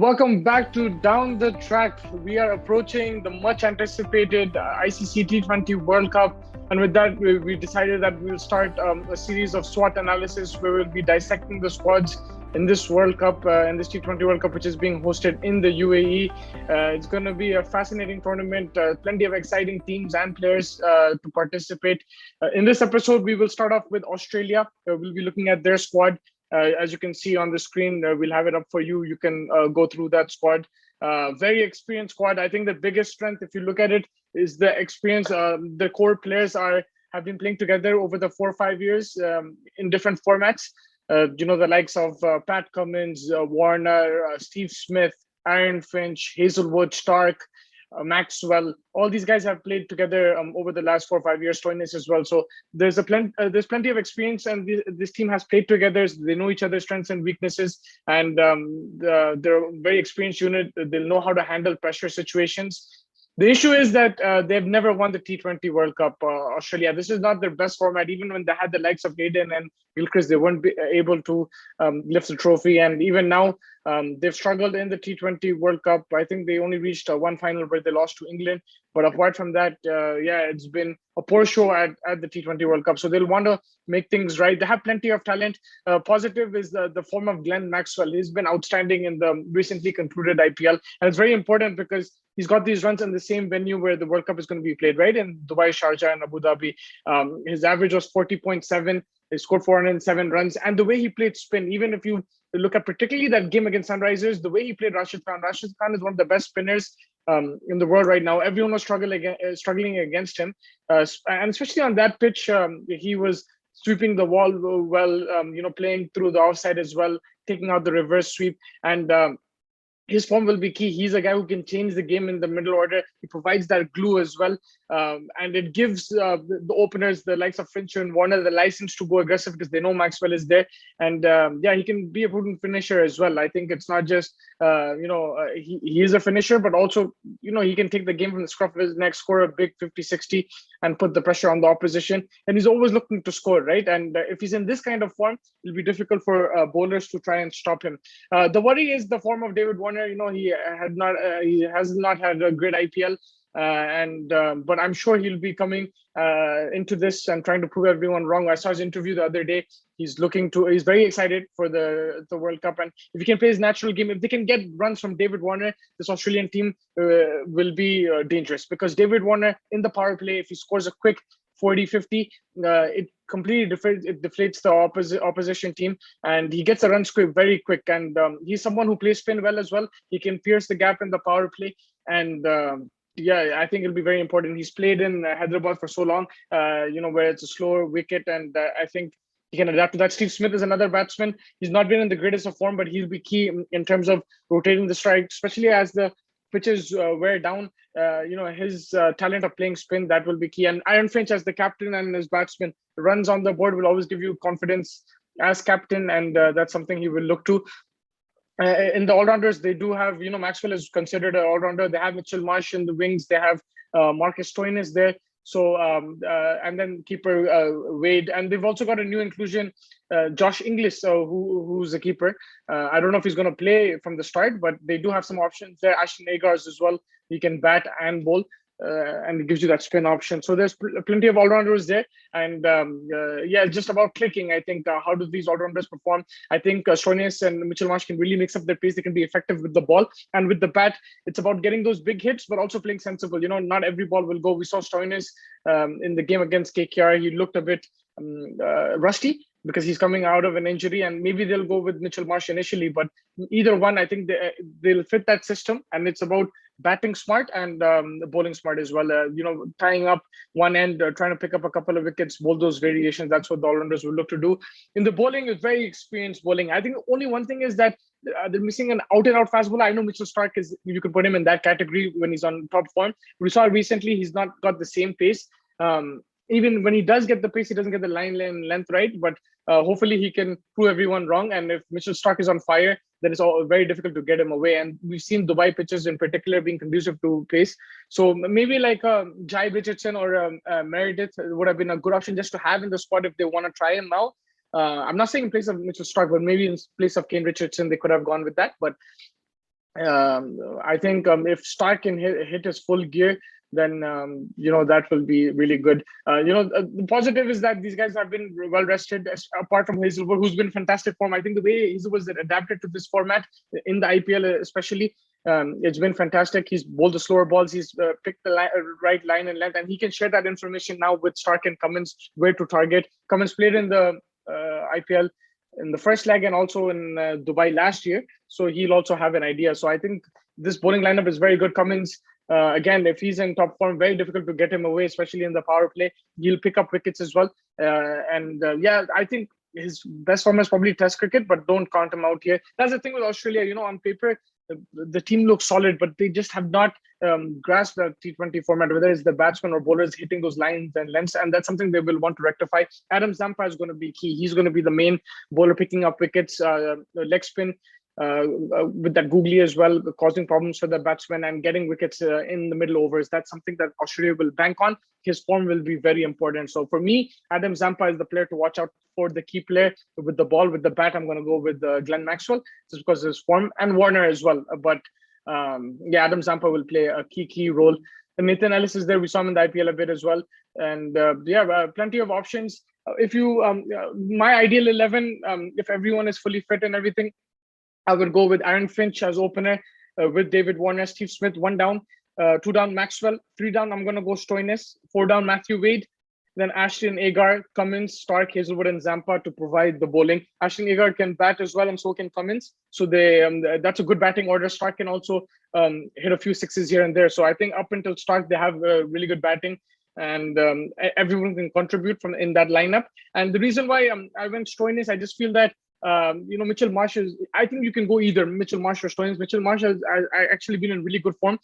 Welcome back to Down the Track. We are approaching the much anticipated ICC T20 World Cup. And with that, we decided that we'll start a series of SWOT analysis where we'll be dissecting the squads in this World Cup, in this T20 World Cup, which is being hosted in the UAE. It's going to be a fascinating tournament, plenty of exciting teams and players to participate. In this episode, we will start off with Australia. We'll be looking at their squad. As you can see on the screen, we'll have it up for you. You can go through that squad. Very experienced squad. I think the biggest strength, if you look at it, is the experience. The core players have been playing together over the 4 or 5 years in different formats. The likes of Pat Cummins, Warner, Steve Smith, Aaron Finch, Hazelwood, Stark, Maxwell. All these guys have played together over the last 4 or 5 years. Toynes as well. So there's plenty of experience, and this team has played together. So they know each other's strengths and weaknesses, and they're a very experienced unit. They'll know how to handle pressure situations. The issue is that they've never won the T20 World Cup, Australia. This is not their best format. Even when they had the likes of Hayden and Gilchrist, they weren't able to lift the trophy. And even now, they've struggled in the T20 World Cup. I think they only reached one final where they lost to England. But apart from that, it's been a poor show at the T20 World Cup. So they'll want to make things right. They have plenty of talent. Positive is the form of Glenn Maxwell. He's been outstanding in the recently concluded IPL. And it's very important because he's got these runs in the same venue where the World Cup is going to be played, right? In Dubai, Sharjah, and Abu Dhabi. His average was 40.7. He scored 407 runs. And the way he played spin, even if you look at particularly that game against Sunrisers, the way he played Rashid Khan. Rashid Khan is one of the best spinners in the world right now. Everyone was struggling against him. And especially on that pitch, he was sweeping the wall well, playing through the offside as well, taking out the reverse sweep. And his form will be key. He's a guy who can change the game in the middle order. He provides that glue as well. And it gives the openers, the likes of Fincher and Warner, the license to go aggressive because they know Maxwell is there. And he can be a prudent finisher as well. I think it's not just, he is a finisher, but also, he can take the game from the scruff of his neck, score a big 50-60 and put the pressure on the opposition. And he's always looking to score, right? And if he's in this kind of form, it'll be difficult for bowlers to try and stop him. The worry is the form of David Warner. He has not had a great IPL. But I'm sure he'll be coming into this and trying to prove everyone wrong. I saw his interview the other day. He's very excited for the World Cup, and if he can play his natural game, if they can get runs from David Warner, this Australian team will be dangerous, because David Warner in the power play, if he scores a quick 40-50, it completely deflates the opposition team, and he gets a run squeak very quick. And he's someone who plays spin well as well. He can pierce the gap in the power play, and I think it'll be very important. He's played in Hyderabad for so long, where it's a slower wicket, and I think he can adapt to that. Steve Smith is another batsman. He's not been in the greatest of form, but he'll be key in terms of rotating the strike, especially as the pitches wear down. His talent of playing spin, that will be key. And Aaron Finch as the captain and his batsman, runs on the board will always give you confidence as captain, and that's something he will look to. In the all-rounders, they do have, Maxwell is considered an all-rounder. They have Mitchell Marsh in the wings. They have Marcus Toynes there. So, and then keeper Wade. And they've also got a new inclusion, Josh Inglis, who's a keeper. I don't know if he's going to play from the start, but they do have some options there. Ashton Agars as well. He can bat and bowl. And it gives you that spin option. So there's plenty of all-rounders there. And it's just about clicking. I think how do these all-rounders perform? I think Stoinis and Mitchell Marsh can really mix up their pace. They can be effective with the ball. And with the bat, it's about getting those big hits, but also playing sensible. Not every ball will go. We saw Stoinis in the game against KKR. He looked a bit rusty because he's coming out of an injury, and maybe they'll go with Mitchell Marsh initially. But either one, I think they'll fit that system. And it's about batting smart and bowling smart as well. Tying up one end, trying to pick up a couple of wickets, bowl those variations. That's what the all-rounders will look to do. In the bowling, it's very experienced bowling. I think only one thing is that they're missing an out-and-out fast bowler. I know Mitchell Stark you could put him in that category when he's on top form. We saw recently he's not got the same pace. Even when he does get the pace, he doesn't get the line length right. But hopefully he can prove everyone wrong. And if Mitchell Stark is on fire, then it's all very difficult to get him away. And we've seen Dubai pitches in particular being conducive to pace. So maybe like Jai Richardson or Meredith would have been a good option just to have in the squad if they want to try him now. I'm not saying in place of Mitchell Stark, but maybe in place of Kane Richardson, they could have gone with that. But I think if Stark can hit his full gear, then that will be really good. The positive is that these guys have been well rested. Apart from Hazelwood, who's been fantastic form. I think the way Hazelwood has adapted to this format in the IPL, especially, it's been fantastic. He's bowled the slower balls. He's picked the right line and length, and he can share that information now with Stark and Cummins where to target. Cummins played in the IPL in the first leg and also in Dubai last year. So he'll also have an idea. So I think this bowling lineup is very good. Cummins, again, if he's in top form, very difficult to get him away, especially in the power play. He'll pick up wickets as well. I think his best form is probably Test cricket, but don't count him out here. That's the thing with Australia. On paper, the team looks solid, but they just have not grasped the T20 format, whether it's the batsmen or bowlers hitting those lines and lengths, and that's something they will want to rectify. Adam Zampa is going to be key. He's going to be the main bowler picking up wickets, leg spin, with that googly as well, causing problems for the batsmen and getting wickets in the middle overs. That's something that Australia will bank on. His form will be very important. So for me, Adam Zampa is the player to watch out for, the key player with the ball, with the bat. I'm going to go with Glenn Maxwell just because of his form, and Warner as well. But Adam Zampa will play a key role. And Nathan Ellis is there. We saw him in the IPL a bit as well. And plenty of options. If you, my ideal 11, if everyone is fully fit and everything, I would go with Aaron Finch as opener, with David Warner, Steve Smith, 1 down, 2 down Maxwell, 3 down, I'm going to go Stoinis, 4 down Matthew Wade, then Ashton Agar, Cummins, Stark, Hazelwood, and Zampa to provide the bowling. Ashton Agar can bat as well, and so can Cummins. So that's a good batting order. Stark can also hit a few sixes here and there. So I think up until Stark, they have really good batting, and everyone can contribute from in that lineup. And the reason why I went Stoinis, I just feel that Mitchell Marsh is, I think you can go either Mitchell Marsh or Stoinis. Mitchell Marsh has actually been in really good form.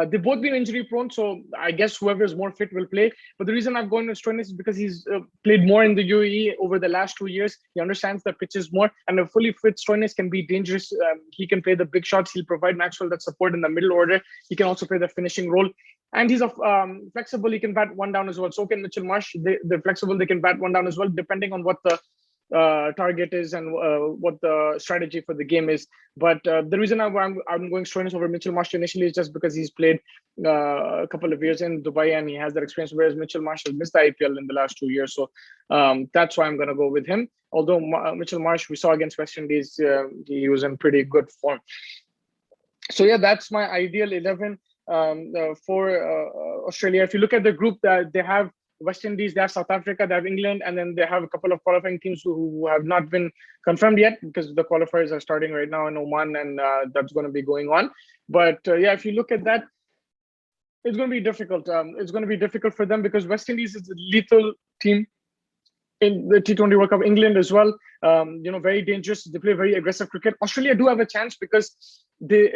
They've both been injury prone, so I guess whoever is more fit will play. But the reason I've gone with Stoinis is because he's played more in the UAE over the last 2 years. He understands the pitches more, and a fully fit Stoinis can be dangerous. He can play the big shots. He'll provide Maxwell that support in the middle order. He can also play the finishing role. And he's flexible. He can bat 1 down as well. So can Mitchell Marsh. They're flexible. They can bat 1 down as well, depending on what the target is and what the strategy for the game is. But the reason I'm going Stoinis over Mitchell Marsh initially is just because he's played a couple of years in Dubai and he has that experience, whereas Mitchell Marsh has missed the IPL in the last 2 years. So that's why I'm going to go with him. Although Mitchell Marsh, we saw against West Indies, he was in pretty good form. So yeah, that's my ideal 11 for Australia. If you look at the group, that they have West Indies, they have South Africa, they have England, and then they have a couple of qualifying teams who have not been confirmed yet because the qualifiers are starting right now in Oman, and that's going to be going on. But if you look at that, it's going to be difficult. It's going to be difficult for them because West Indies is a lethal team in the T20 World Cup. England as well, very dangerous. They play very aggressive cricket. Australia do have a chance because they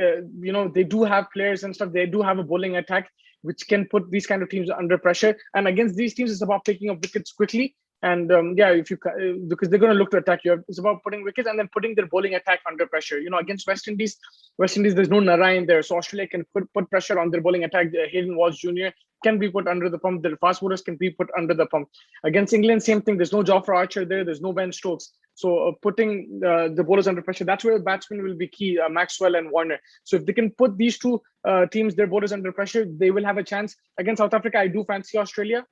do have players and stuff. They do have a bowling attack which can put these kind of teams under pressure. And against these teams, it's about picking up wickets quickly. And because they're going to look to attack you, it's about putting wickets and then putting their bowling attack under pressure. Against West Indies, there's no Narayan there, so Australia can put pressure on their bowling attack. Hayden Walsh Jr. can be put under the pump. Their fast bowlers can be put under the pump. Against England, same thing. There's no Jofra Archer there. There's no Ben Stokes. So putting the bowlers under pressure, that's where the batsmen will be key, Maxwell and Warner. So if they can put these two teams, their bowlers under pressure, they will have a chance. Against South Africa, I do fancy Australia.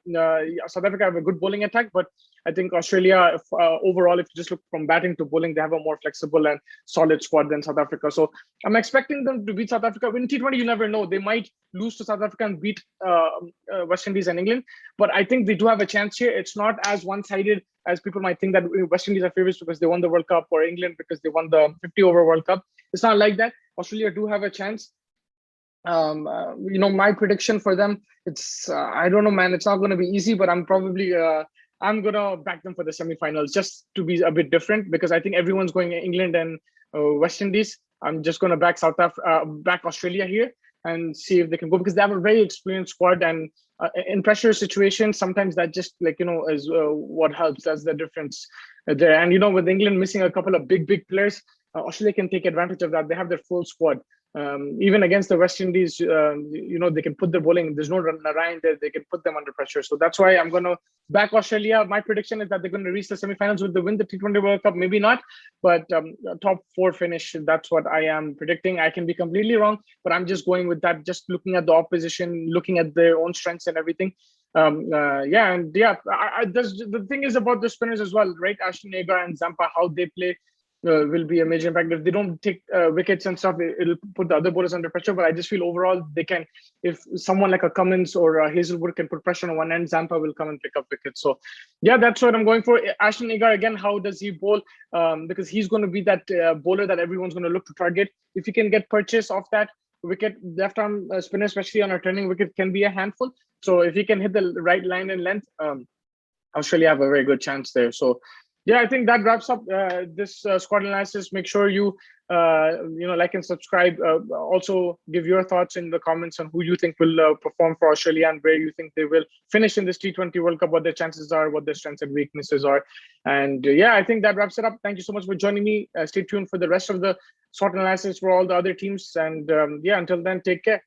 South Africa have a good bowling attack, but I think Australia, overall, if you just look from batting to bowling, they have a more flexible and solid squad than South Africa. So I'm expecting them to beat South Africa. In T20, you never know. They might lose to South Africa and beat West Indies and England. But I think they do have a chance here. It's not as one-sided as people might think that West Indies are favorites because they won the World Cup, or England because they won the 50-over World Cup. It's not like that. Australia do have a chance. My prediction for them, it's I don't know, man. It's not going to be easy, but I'm probably I'm gonna back them for the semifinals just to be a bit different because I think everyone's going England and West Indies. I'm just gonna back back Australia here and see if they can go because they have a very experienced squad, and in pressure situations sometimes that just is what helps. That's the difference there. And with England missing a couple of big players, Australia can take advantage of that. They have their full squad. Even against the West Indies, they can put their bowling. There's no Narayan there. They can put them under pressure. So that's why I'm going to back Australia. My prediction is that they're going to reach the semifinals with the win the T20 World Cup. Maybe not, but top 4 finish. That's what I am predicting. I can be completely wrong, but I'm just going with that. Just looking at the opposition, looking at their own strengths and everything. The thing is about the spinners as well, right? Ashton Agar and Zampa, how they play will be a major impact. If they don't take wickets and stuff, it'll put the other bowlers under pressure. But I just feel overall they can. If someone like a Cummins or a Hazelwood can put pressure on one end, Zampa will come and pick up wickets. So yeah, that's what I'm going for. Ashton Agar again. How does he bowl? Because he's going to be that bowler that everyone's going to look to target. If he can get purchase off that wicket, left arm spinner, especially on a turning wicket, can be a handful. So if he can hit the right line and length, Australia have a very good chance there. So yeah, I think that wraps up this squad analysis. Make sure you like and subscribe. Also give your thoughts in the comments on who you think will perform for Australia and where you think they will finish in this T20 World Cup, what their chances are, what their strengths and weaknesses are. And I think that wraps it up. Thank you so much for joining me. Stay tuned for the rest of the SWOT analysis for all the other teams. And until then, take care.